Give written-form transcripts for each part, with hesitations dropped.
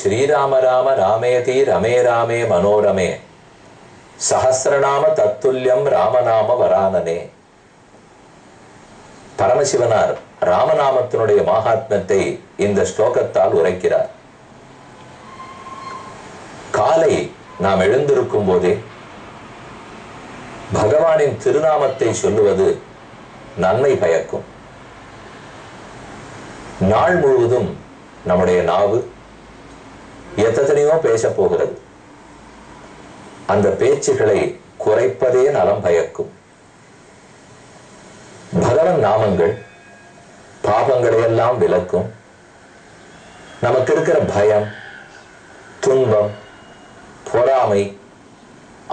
ஸ்ரீராம ராம ராமேதி ரமே ராமே மனோரமே சஹசிரநாம தத்துல்யம் ராமநாம வரானனே. பரமசிவனார் ராமநாமத்தினுடைய மகாத்மத்தை இந்த ஸ்லோகத்தால் உரைக்கிறார். காலை நாம் எழுந்திருக்கும் போதே பகவானின் திருநாமத்தை சொல்லுவது நன்மை பயக்கும். நாள் முழுவதும் நம்முடைய நாவு எத்தனையோ பேச போகிறது. அந்த பேச்சுகளை குறைப்பதே நலம் பயக்கும். பகவன் நாமங்கள் பாபங்களை எல்லாம் விலக்கும். நமக்கு இருக்கிற பயம், துன்பம், பொறாமை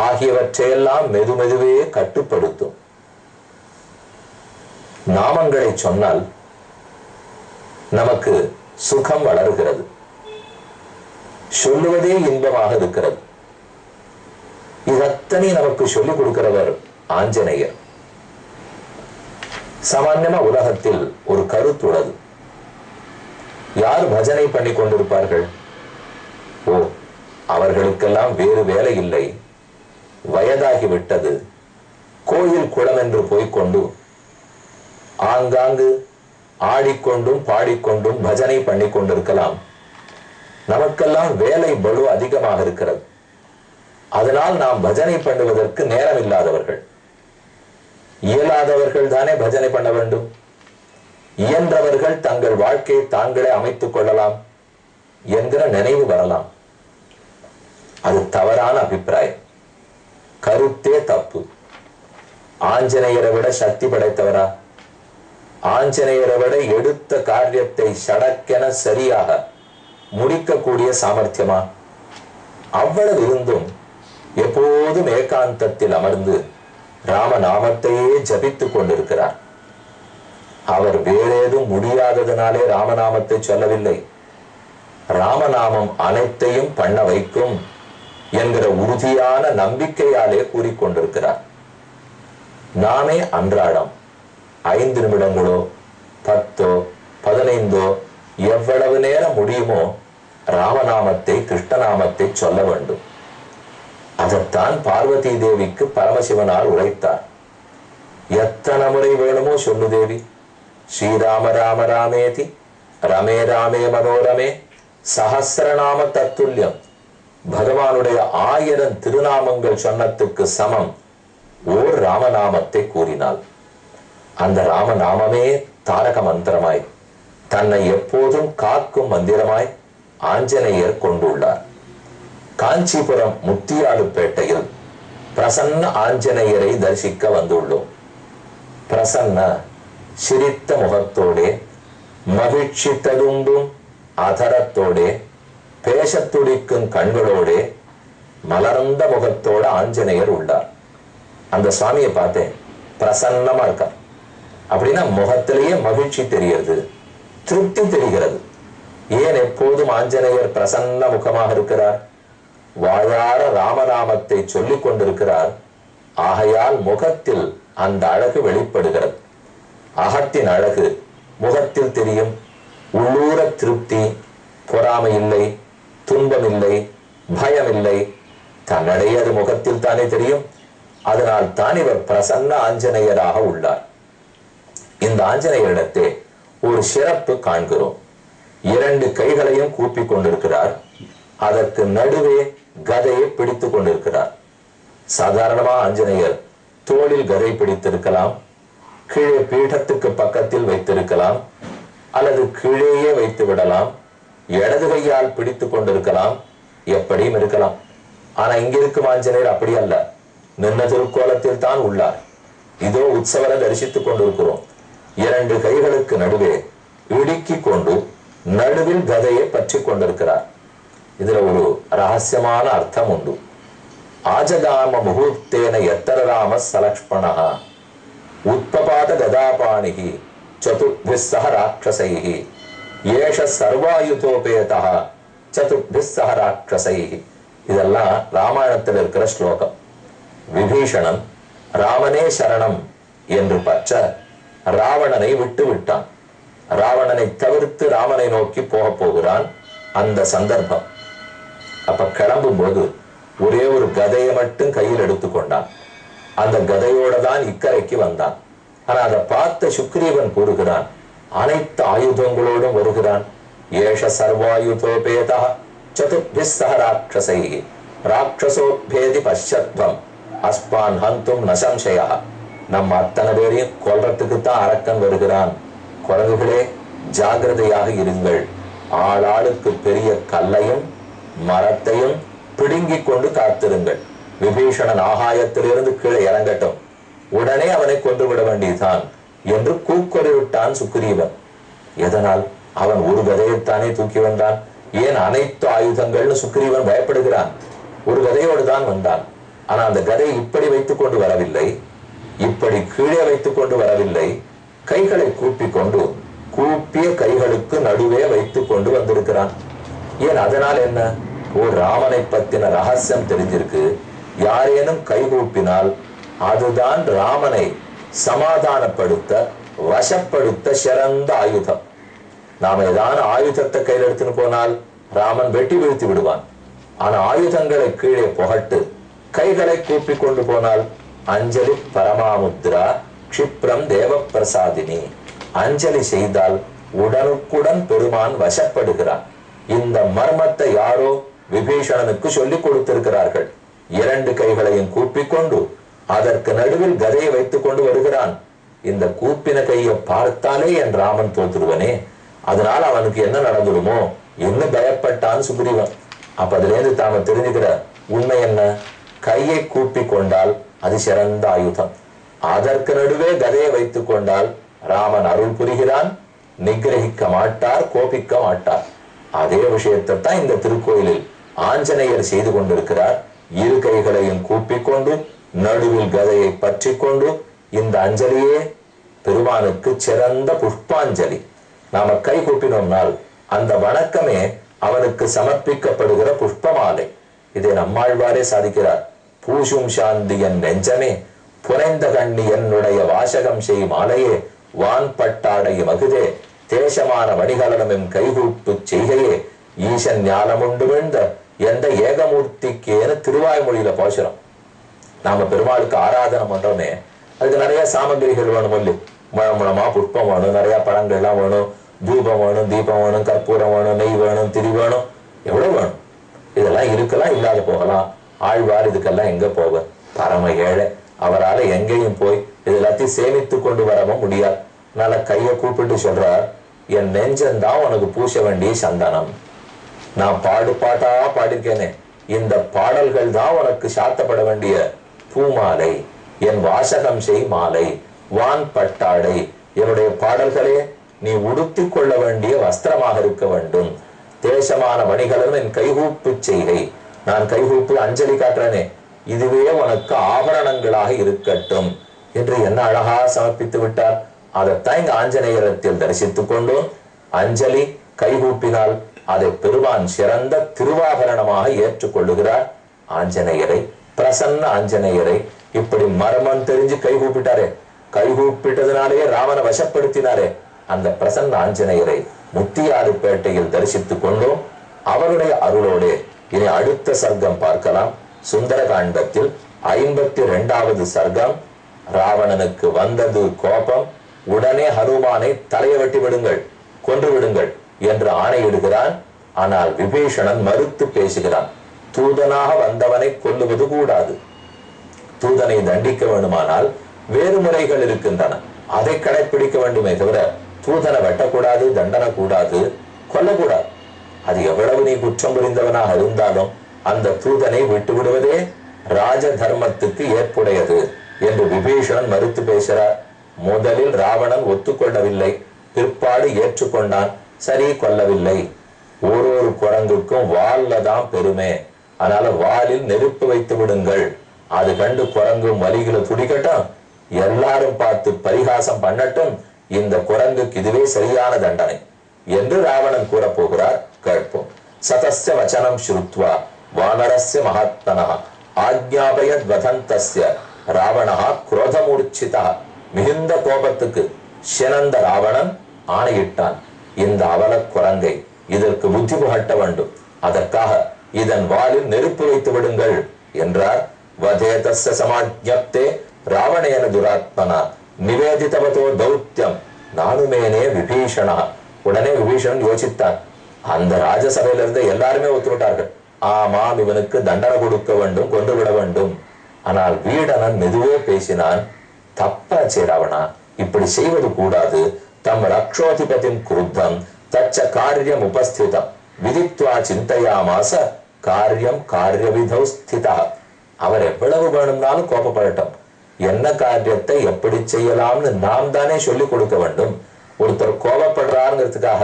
ஆகியவற்றையெல்லாம் மெதுமெதுவே கட்டுப்படுத்தும். நாமங்களை சொன்னால் நமக்கு சுகம் வளர்கிறது. சொல்லுவதே இன்பமாக இருக்கிறது. இதத்தனை நமக்கு சொல்லிக் கொடுக்கிறவர் ஆஞ்சநேயர். சாமான்யமா உலகத்தில் ஒரு கருத்துள்ளது. யார் பஜனை பண்ணி கொண்டிருப்பார்கள்? ஓ, அவர்களுக்கெல்லாம் வேறு வேலை இல்லை, வயதாகிவிட்டது, கோயில் குளம் என்று போய்கொண்டு ஆங்காங்கு ஆடிக்கொண்டும் பாடிக்கொண்டும் பஜனை பண்ணி கொண்டிருக்கலாம். நமக்கெல்லாம் வேலை பளு அதிகமாக இருக்கிறது. அதனால் நாம் பஜனை பண்ணுவதற்கு நேரம் இல்லாதவர்கள். இயலாதவர்கள் தானே பஜனை பண்ண வேண்டும். இயன்றவர்கள் தங்கள் வாழ்க்கையை தாங்களே அமைத்துக் கொள்ளலாம் என்கிற நினைவு வரலாம். அது தவறான அபிப்பிராயம். கருத்தே தப்பு. ஆஞ்சநேயரை விட சக்தி படைத்தவரா? ஆஞ்சநேயரை விட எடுத்த காரியத்தை சடக்கென சரியாக முடிக்கக்கூடிய சாமர்த்தியமா? அவ்வளவு இருந்தும் எப்போதும் ஏகாந்தத்தில் அமர்ந்து ராமநாமத்தையே ஜபித்துக் கொண்டிருக்கிறார். அவர் வேறேதும் முடியாததனாலே ராமநாமத்தை சொல்லவில்லை. ராமநாமம் அனைத்தையும் பண்ண வைக்கும் என்கிற உறுதியான நம்பிக்கையாலே கூறிக்கொண்டிருக்கிறார். நாமே அன்றாடம் 5 நிமிடங்களோ 10 15 எவ்வளவு நேரம் முடியுமோ ராமநாமத்தை, கிருஷ்ணநாமத்தை சொல்ல வேண்டும். அதைத்தான் பார்வதி தேவிக்கு பரமசிவனார் உரைத்தார். எத்தனை முறை வேணுமோ சொல்லு தேவி, ஸ்ரீராம ராம ராமேதி ரமே ராமே மனோரமே சஹசிரநாம தத்துல்யம். பகவானுடைய 1000 திருநாமங்கள் சொன்னத்துக்கு சமம் ஓர் ராமநாமத்தை கூறினாள். அந்த ராமநாமமே தாரக மந்திரமாய், தன்னை எப்போதும் காக்கும் மந்திரமாய் ஆஞ்சநேயர் கொண்டுள்ளார். காஞ்சிபுரம் முத்தியாலுப்பேட்டையில் பிரசன்ன ஆஞ்சநேயரை தரிசிக்க வந்துள்ளோம். பிரசன்ன சிரித்த முகத்தோடே, மகிழ்ச்சி ததும்பும் அதரத்தோடே, பேசத் துடிக்கும் கண்களோடே, மலர்ந்த முகத்தோட ஆஞ்சநேயர் உள்ளார். அந்த சுவாமியை பார்த்தேன், பிரசன்னமா இருக்கார். அப்படின்னா முகத்திலேயே மகிழ்ச்சி தெரிகிறது, திருப்தி தெரிகிறது. ஏன் எப்போதும் ஆஞ்சநேயர் பிரசன்ன முகமாக இருக்கிறார்? வாயார ராமநாமத்தை சொல்லிக் கொண்டிருக்கிறார். ஆகையால் முகத்தில் அந்த அழகு வெளிப்படுகிறது. அகத்தின் அழகு முகத்தில் தெரியும். உள்ளூர திருப்தி, பொறாமை இல்லை, துன்பம் இல்லை, பயம் இல்லை. தன்னடைய அது முகத்தில் தானே தெரியும். அதனால் தான் இவர் பிரசன்ன ஆஞ்சநேயராக உள்ளார். இந்த ஆஞ்சநேயரிடத்தே ஒரு சிறப்பு காண்கிறோம். 2 கைகளையும் கூப்பிக் கொண்டிருக்கிறார். அதற்கு நடுவே கதையை பிடித்துக் கொண்டிருக்கிறார். சாதாரணமா ஆஞ்சநேயர் தோளில் கதை பிடித்திருக்கலாம், கீழே பீடத்துக்கு பக்கத்தில் வைத்திருக்கலாம், அல்லது கீழேயே வைத்து விடலாம், இடது கையால் பிடித்துக் கொண்டிருக்கலாம், எப்படியும் இருக்கலாம். ஆனா இங்கிருக்கும் ஆஞ்சநேயர் அப்படி அல்ல, நின்ன திருக்கோலத்தில் தான் உள்ளார். இதோ உற்சவரை தரிசித்துக் கொண்டிருக்கிறோம். 2 கைகளுக்கு நடுவே இடுக்கி கொண்டு நடுவில் கதையை பற்றி கொண்டிருக்கிறார். இதுல ஒரு ரகசியமான அர்த்தம் உண்டு. ஆஜகாம முகூர்த்தேன எத்தர ராம சலக்ஷ்மணः உத்பபாத கதாபாணிஹி சதுர்பிஸ்ஸஹ ராட்சசைஹி ஏஷ சர்வாயுதோபேதः சதுர்பிஸ்ஸஹ ராட்சசைஹி. இதெல்லாம் ராமாயணத்தில் இருக்கிற ஸ்லோகம். விபீஷணன் ராமனே சரணம் என்று பற்ற ராவணனை விட்டு விட்டான். ராவணனை தவிர்த்து ராமனை நோக்கி போக போகிறான். அந்த சந்தர்ப்பம் அப்ப கிளம்பும் போது ஒரே ஒரு கதையை மட்டும் கையில் எடுத்துக்கொண்டான். அந்த கதையோட தான் இக்கரைக்கு வந்தான். ஆனா அதை பார்த்த சுக்ரீவன் கூறுகிறான், அனைத்து ஆயுதங்களோடும் வருகிறான். ஏஷ சர்வாயுதோபேதா சதுர்பிஸ் சஹ ராட்சசைஹி ராட்சசோபேதி பஷ்யத்வம் அஸ்மான் ஹந்தும் நசம்சயா. நம்ம அத்தனை பேரையும் கொல்றதுக்கு தான் அரக்கன் வருகிறான். குரங்குகளே, ஜாகிரதையாக இருங்கள். ஆளாளுக்கு பெரிய கல்லையும் மரத்தையும் பிடுங்கிக் கொண்டு காத்திருங்கள். விபீஷணன் ஆகாயத்திலிருந்து கீழே இறங்கட்டும், உடனே அவனை கொன்று விட வேண்டியதுதான் என்று கூக்குரலிட்டான் சுக்ரீவன். எதனால்? அவன் ஒரு கதையைத்தானே தூக்கி வந்தான். ஏன் அனைத்து ஆயுதங்கள்னு சுக்ரீவன் பயப்படுகிறான்? ஒரு கதையோடு தான் வந்தான். ஆனா அந்த கதை இப்படி வைத்துக் கொண்டு வரவில்லை, இப்படி கீழே வைத்துக் கொண்டு வரவில்லை. கைகளை கூப்பிக் கொண்டு, கூப்பிய கைகளுக்கு நடுவே வைத்துக் கொண்டு வந்திருக்கிறான். ஏன்? அதனால் என்ன? ஒரு ராமனை பத்தின ரகசியம் தெரிஞ்சிருக்கு. யாரேனும் கைகூப்பினால் அதுதான் ராமனை சமாதானப்படுத்த, வசப்படுத்த சிறந்த ஆயுதம். நாம ஏதான ஆயுதத்தை கையில் எடுத்துன்னு போனால் ராமன் வெட்டி வீழ்த்தி விடுவான். ஆனா ஆயுதங்களை கீழே புகட்டு கைகளை கூப்பி கொண்டு போனால் அஞ்சலி பரமாமுத்ரா க்ஷிப்ரம் தேவ பிரசாதினி. அஞ்சலி செய்தால் உடனுக்குடன் பெருமான் வசப்படுகிறான். இந்த மர்மத்தை யாரோ விபீஷணனுக்கு சொல்லிக் கொடுத்திருக்கிறார்கள். இரண்டு கைகளையும் கூப்பிக்கொண்டு அதற்கு நடுவில் கதையை வைத்துக் கொண்டு வருகிறான். இந்த கூப்பின கையை பார்த்தாலே என் ராமன் தோற்றுருவனே, அதனால் அவனுக்கு என்ன நடந்துடுமோ என்ன பயப்பட்டான் சுக்ரீவன். அப்ப அதுல இருந்து தாம தெரிஞ்சுக்கிற உண்மை என்ன? கையை கூப்பி கொண்டால் அது சிறந்த ஆயுதம். அதற்கு நடுவே கதையை வைத்துக் கொண்டால் ராமன் அருள் புரிகிறான், நிகிரகிக்க மாட்டார், கோபிக்க மாட்டார். அதே விஷயத்தை தான் இந்த திருக்கோயிலில் ஆஞ்சநேயர் செய்து கொண்டிருக்கிறார். இரு கைகளையும் கூப்பிக்கொண்டு நடுவில் கதையை பற்றி கொண்டு இந்த அஞ்சலியே பெருமானுக்கு சிறந்த புஷ்பாஞ்சலி. நாம கை கூப்பினோம்னால் அந்த வணக்கமே அவனுக்கு சமர்ப்பிக்கப்படுகிற புஷ்பமாலை. இதை நம்மாழ்வாரே சாதிக்கிறார். பூஷும் சாந்தி என் நெஞ்சமே புனைந்த கண்ணி என்னுடைய வாசகம் செய் மாலையே வான் பட்டாடை மகுதே தேசமான வணிகலனும் கைகூப்பு செய்கையே ஈசன் ஞானமுண்டு விழுந்த எந்த ஏகமூர்த்திக்கேன்னு திருவாய்மொழியில போசுறோம். நாம பெருமாளுக்கு ஆராதனை பண்றோமே, அதுக்கு நிறைய சாமகிரிகள் வேணும். இல்லை முழமுழமா புஷ்பம் வேணும், நிறைய பழங்கள்லாம் வேணும், தூபம் வேணும், தீபம் வேணும், கற்பூரம் வேணும், நெய் வேணும், திரி வேணும், எவ்வளவு வேணும். இதெல்லாம் இருக்கலாம், இல்லாத போகலாம். ஆழ்வார் இதுக்கெல்லாம் எங்க போக? பரம ஏழை. அவரால் எங்கேயும் போய் இது எல்லாத்தையும் சேமித்து கொண்டு வரவும் முடியாது. அதனால கையை கூப்பிட்டு சொல்றார், என் நெஞ்சந்தான் உனக்கு பூச வேண்டிய சந்தனம். நான் பாட்டா பாடிருக்கேனே, இந்த பாடல்கள் தான் உனக்கு சாத்தப்பட வேண்டிய பூமாலை, என் வாசகம் செய் மாலை, வான் பட்டாடை. என்னுடைய பாடல்களே நீ உடுத்தி கொள்ள வேண்டிய வஸ்திரமாக இருக்க வேண்டும். தேசமான வணிகளும் என் கைகூப்பு செய்கை, நான் கைகூப்பு அஞ்சலி காட்டுறேனே, இதுவே உனக்கு ஆபரணங்களாக இருக்கட்டும் என்று என்ன அழகா சமர்ப்பித்து விட்டார். அதைத்தான் இங்க ஆஞ்சநேயரத்தில் தரிசித்துக் கொண்டோம். அஞ்சலி கைகூப்பினால் அதை பெருமான் சிறந்த திருவாபரணமாக ஏற்றுக்கொள்ளுகிறார். ஆஞ்சநேயரை, பிரசன்ன ஆஞ்சநேயரை இப்படி மர்மம் தெரிஞ்சு கைகூப்பிட்டாரே, கைகூப்பிட்டதுனாலேயே ராமனை வசப்படுத்தினாரே, அந்த பிரசன்ன ஆஞ்சநேயரை முத்தியாறுபேட்டையில் தரிசித்துக் கொண்டோம். அவருடைய அருளோடு இனி அடுத்த சர்க்கம் பார்க்கலாம். சுந்தரகாண்டத்தில் 52வது சர்க்கம். ராவணனுக்கு வந்தது கோபம். உடனே ஹனுமானை தலையை வெட்டி விடுங்கள், கொன்று விடுங்கள் என்று ஆணையிடுகிறான். ஆனால் விபீஷணன் மறுத்து பேசுகிறான். தூதனாக வந்தவனை கொல்லுவது கூடாது. தூதனை தண்டிக்க வேண்டுமானால் வேறு முறைகள் இருக்கின்றன, அதை கடைபிடிக்க வேண்டுமே தவிர தூதனை வெட்டக்கூடாது, தண்டனை கூடாது, கொல்லக்கூடாது. அது எவ்வளவு நீ குற்றம் புரிந்தவனாக இருந்தாலும் அந்த தூதனை விட்டு விடுவதே ராஜ தர்மத்துக்கு ஏற்புடையது என்று விபீஷணன் மறுத்து பேசுகிறார். முதலில் ராவணன் ஒத்துக்கொள்ளவில்லை, பிற்பாடு ஏற்றுக்கொண்டான். சரி, கொல்லவில்லை. ஒரு குரங்குக்கும் வால்ல தான் பெருமை, அதனால வாலில் நெருப்பு வைத்து விடுங்கள், அது கண்டு குரங்கும் வலிகளை துடிக்கட்டும், எல்லாரும் பார்த்து பரிகாசம் பண்ணட்டும், இந்த குரங்குக்கு இதுவே சரியான தண்டனை என்று ராவணன் கூற போகிறார். கேட்போம். சதஸ்ய வச்சனம் ஸ்ருத்வா வானரஸ்ய மகாத்மனः ஆக்ஞாபயத் வதந்தஸ்ய ராவணः குரோதமூர்ச்சிதः. மிகுந்த கோபத்துக்கு சினந்த ராவணன் ஆணையிட்டான், இந்த அவல குரங்கை இதற்கு புத்தி புகட்ட வேண்டும். அதற்காக இதன் வாலில் நெருப்பு வைத்து விடுங்கள் என்றார். வதேதஸ்ஸ சமாஜ்ஞப்தே ராவணேன துராத்மனா நிவேதிதவதோ தௌத்யம் நானுமேனே விபீஷணா. உடனே விபீஷணன் யோசித்தான். அந்த ராஜசபையில இருந்து எல்லாருமே ஒத்துவிட்டார்கள். ஆமாம், இவனுக்கு தண்டனை கொடுக்க வேண்டும், கொன்று விட வேண்டும். ஆனால் வீடனன் மெதுவே பேசினான். தப்பாச்சே ராவணா, இப்படி செய்வது கூடாது. தம் ரக்ஷோதிபதிம் குருத்தம் தச்ச காரியம் உபஸ்திதம் விதித்வா சிந்தையாமாச காரியம் காரியவிதௌ ஸ்திதா. அவர் எவ்வளவு வேணும்னாலும் கோபப்படட்டும். என்ன காரியத்தை எப்படி செய்யலாம்னு நாம் தானே சொல்லி கொடுக்க வேண்டும். ஒருத்தர் கோபப்படுறாருங்கிறதுக்காக,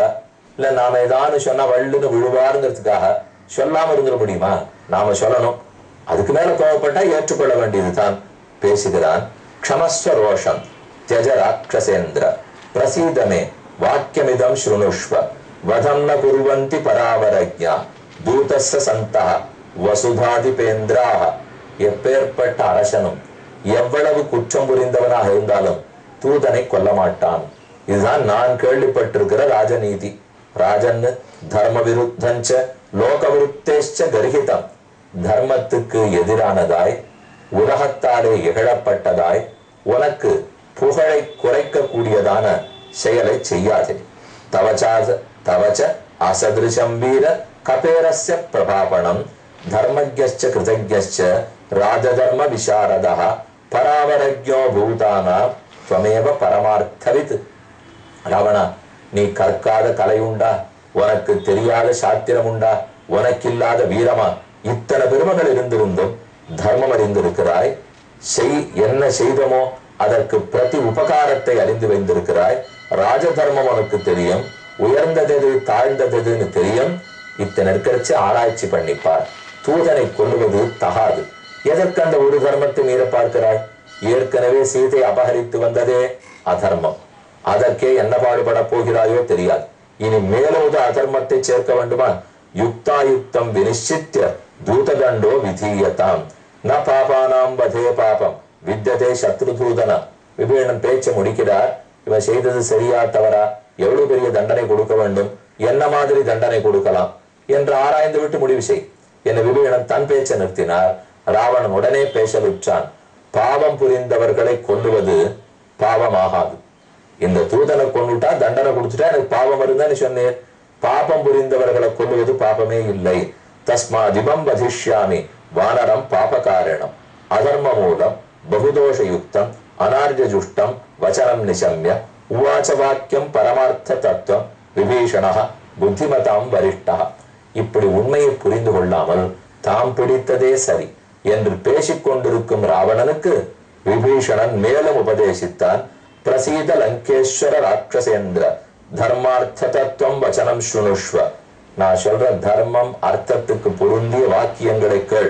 இல்ல நாம ஏதானு சொன்னா வள்ளுன்னு விழுவாருங்கிறதுக்காக சொல்லாம இருந்துட முடியுமா? நாம சொல்லணும். அதுக்கு மேல கோபப்பட்டா ஏற்றுக்கொள்ள வேண்டியதுதான். பேசுகிறான். க்ஷமஸ்வ ரோஷம் தியஜ ராட்சசேந்திர பிரசீதமே வாக்கியமிதம் ஸ்ருணுஷ்வ வதம் ந குர்வந்தி பராவரஜ்ஞா தூதஸ்ஸ சந்தஹ வசுதாதிபேந்திராஹ. எப்பேற்பட்ட அரசனும் எவ்வளவு குற்றம் புரிந்தவனாக இருந்தாலும் தூதனை கொல்ல மாட்டான். இதுதான் நான் கேள்விப்பட்டிருக்கிற ராஜநீதி. ராஜன் தர்ம விருத்தஞ்ச லோக விருத்தேச்ச கர்ஹிதம். தர்மத்துக்கு எதிரானதாய், உலகத்தாலே இகழப்பட்டதாய், உனக்கு புகழை குறைக்க கூடியதான செயலை செய்யாதே. தவச்ச அசதிருஷம் வீர கபேரஸ்ய பிரபாபணம் தர்மஜ்ஞஸ்ச கிருதஜ்ஞஸ்ச ராஜதர்ம விசாரதः பராவரஜ்ஞோ பூதானாம் த்வமேவ பரமார்த்தவித். ராவணா, நீ கற்காத கலை உண்டா? உனக்கு தெரியாத சாத்திரம் உண்டா? உனக்கில்லாத வீரமா? இத்தனை பெருமைகள் இருந்திருந்தும் தர்மம் அறிந்திருக்கிறாய். என்ன செய்தமோ அதற்கு பிரதி உபகாரத்தை அறிந்து வைத்திருக்கிறாய். ராஜ தர்மம் உனக்கு தெரியும். உயர்ந்தது தாழ்ந்ததுன்னு தெரியும். இத்தனை இருக்கிறச்சு ஆராய்ச்சி பண்ணிப்பார். தூதனை கொல்லுவது தகாது. எதற்கு அந்த ஒரு தர்மத்தை மீற பார்க்கிறாய்? ஏற்கனவே சீதை அபகரித்து வந்ததே அதர்மம். அதற்கே என்ன பாடுபட போகிறாயோ தெரியாது. இனி மேலோத அதர்மத்தை சேர்க்க வேண்டுமா? யுக்தாயுக்தம் வினிச்சித்ய தூததண்டோ விதீயதாம் ந பாபானாம் வதே பாபம் வித்யதே சத்ருதூதன. விபீஷணன் பேச்சை முடிக்கிறார். இவன் செய்தது சரியா தவறா, எவ்வளவு பெரிய தண்டனை கொடுக்க வேண்டும், என்ன மாதிரி தண்டனை கொடுக்கலாம் என்று ஆராய்ந்து விட்டு முடிவு செய் என விபீஷணன் தன் பேச்சை நிறுத்தினார். ராவணன் உடனே பேசலுற்றான். பாவம் புரிந்தவர்களை கொல்லுவது பாவமாகாது. இந்த தூதனை கொண்டுட்டா தண்டனை கொடுத்துட்டா எனக்கு பாவம் வருதுன்னு சொன்னேன். பாபம் புரிந்தவர்களை கொல்லுவது பாபமே இல்லை. தஸ்மாதிபம் வதிஷ்யாமி வானரம் பாபகாரணம் அதர்ம மூலம் பகுதோஷயுக்தம் அனார்ஜுஷ்டம் வச்சனம் நிசம்ய உவாச்ச வாக்கியம் பரமார்த்த தத்துவம் விபீஷணா புத்திமதாம் வரிஷ்டா. இப்படி உண்மையை புரிந்து கொள்ளாமல் தாம் பிடித்ததே சரி என்று பேசிக்கொண்டிருக்கும் ராவணனுக்கு விபீஷணன் மேலும் உபதேசித்தான். பிரசீத லங்கேஸ்வர ராட்சசேந்திர தர்மார்த்த தத்துவம் வச்சனம் ஸ்ருணுஷ்வ. நான் சொல்ற தர்மம் அர்த்தத்துக்கு பொருந்திய வாக்கியங்களை கேள்.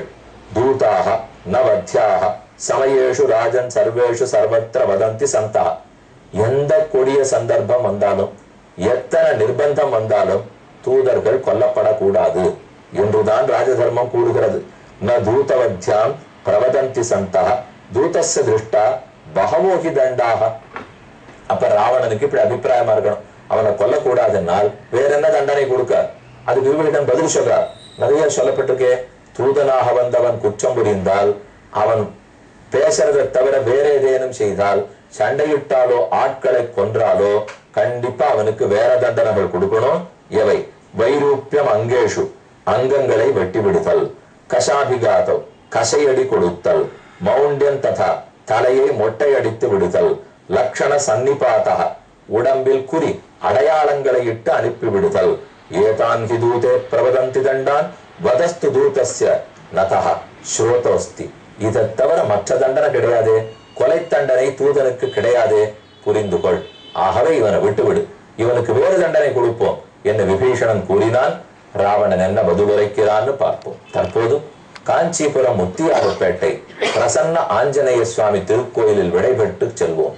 தூதாக நவத்யாக சமயேஷு ராஜன் சர்வேஷு சர்வத்திர வதந்தி சந்தா. எந்த கொடிய சந்தர்ப்பம் வந்தாலும், எத்தனை நிர்பந்தம் வந்தாலும் தூதர்கள் கொல்லப்படக்கூடாது என்றுதான் ராஜதர்மம் கூறுகிறது. ந தூதவத்யாம் பிரவதந்தி சந்தா தூதஸ்ய திருஷ்டா பகவோகி தண்டாக. அப்ப ராவணனுக்கு இப்படி அபிப்பிராயமா இருக்கணும். அவனை கொல்லக்கூடாதுன்னால் வேற என்ன தண்டனை கொடுக்க? அது விபீஷணன் பதில் சொல்றார். நிறைய சொல்லப்பட்டிருக்கே. தூதனாக வந்தவன் குற்றம் புரிந்தால், அவன் பேசுறதை தவிர வேற ஏதேனும் செய்தால், சண்டையிட்டாலோ ஆட்களை கொன்றாலோ கண்டிப்பா அவனுக்கு வேற தண்டனைகள் கொடுக்கணும். எவை? வைரூப்பியம் அங்கேஷு அங்கங்களை வெட்டி விடுதல், கஷாபிகாதோ கசையடி கொடுத்தல், மௌண்டன் ததா தலையை மொட்டையடித்து விடுதல், லக்ஷண சன்னிபாதா உடம்பில் குறி அடையாளங்களை இட்டு அனுப்பி விடுதல். ஏதான் ஹி தூதே பிரவதந்தி தண்டான் வதஸ்து தூதஸ்ய நதஹ ஸ்ரோதோஸ்தி. இதை தவிர மற்ற தண்டனை கிடையாதே. கொலை தண்டனை தூதனுக்கு கிடையாதே. புரிந்து கொள். ஆகவே இவனை விட்டுவிடு, இவனுக்கு வேறு தண்டனை கொடுப்போம் என்று விபீஷணன் கூறினான். ராவணன் என்ன பதிலுரைக்கிறான்னு பார்ப்போம். தற்போது காஞ்சிபுரம் முத்தியாரப்பேட்டை பிரசன்ன ஆஞ்சநேய சுவாமி திருக்கோயிலில் விடைபெற்று செல்வோம்.